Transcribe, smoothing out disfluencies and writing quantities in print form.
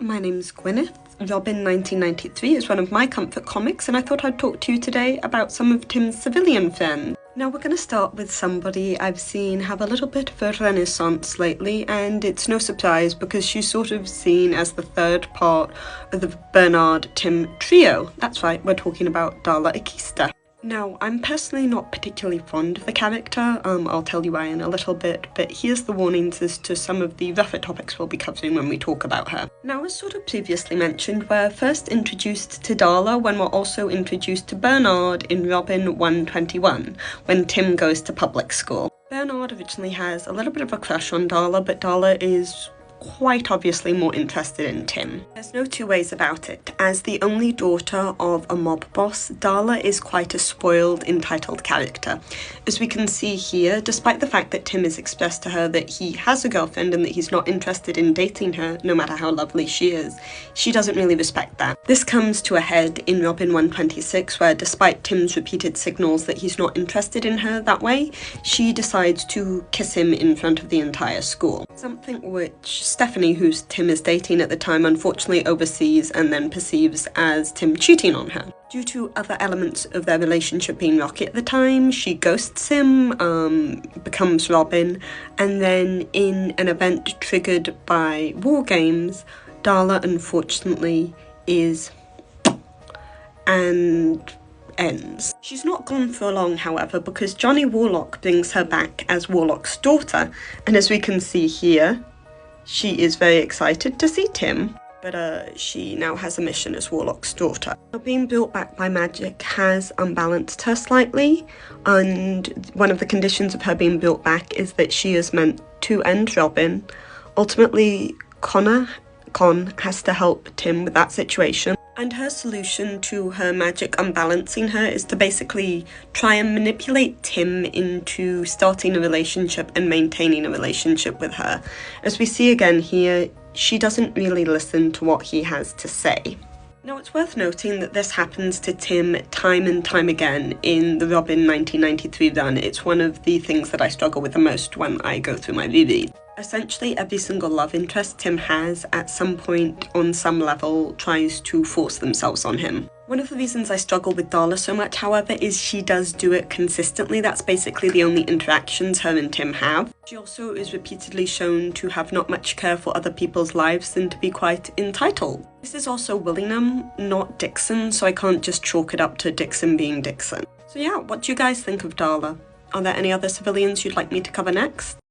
my name's Gwyneth. Robin 1993 is one of my comfort comics, and I thought I'd talk to you today about some of Tim's civilian friends. Now we're going to start with somebody I've seen have a little bit of a renaissance lately, and it's no surprise because she's sort of seen as the third part of the Bernard-Tim trio. That's right, we're talking about Darla Akista. Now, I'm personally not particularly fond of the character, I'll tell you why in a little bit, but here's the warnings as to some of the rougher topics we'll be covering when we talk about her. Now, as sort of previously mentioned, we're first introduced to Darla when we're also introduced to Bernard in Robin 121, when Tim goes to public school. Bernard originally has a little bit of a crush on Darla, but Darla is quite obviously more interested in Tim. There's no two ways about it. As the only daughter of a mob boss, Darla is quite a spoiled, entitled character. As we can see here, despite the fact that Tim has expressed to her that he has a girlfriend and that he's not interested in dating her, no matter how lovely she is, she doesn't really respect that. This comes to a head in Robin 126, where despite Tim's repeated signals that he's not interested in her that way, she decides to kiss him in front of the entire school. Something which Stephanie, who Tim is dating at the time, unfortunately oversees and then perceives as Tim cheating on her. Due to other elements of their relationship being rocky at the time, she ghosts him, becomes Robin, and then in an event triggered by war games, Darla unfortunately is and ends. She's not gone for long, however, because Johnny Warlock brings her back as Warlock's daughter, and as we can see here, she is very excited to see Tim, but she now has a mission as Warlock's daughter. Now, being built back by magic has unbalanced her slightly, and one of the conditions of her being built back is that she is meant to end Robin. Ultimately, Con has to help Tim with that situation, and her solution to her magic unbalancing her is to basically try and manipulate Tim into starting a relationship and maintaining a relationship with her. As we see again here, she doesn't really listen to what he has to say. Now, it's worth noting that this happens to Tim time and time again in the Robin 1993 run. It's one of the things that I struggle with the most when I go through my reread. Essentially, every single love interest Tim has, at some point, on some level, tries to force themselves on him. One of the reasons I struggle with Darla so much, however, is she does do it consistently. That's basically the only interactions her and Tim have. She also is repeatedly shown to have not much care for other people's lives and to be quite entitled. This is also Willingham, not Dixon, so I can't just chalk it up to Dixon being Dixon. So yeah, what do you guys think of Darla? Are there any other civilians you'd like me to cover next?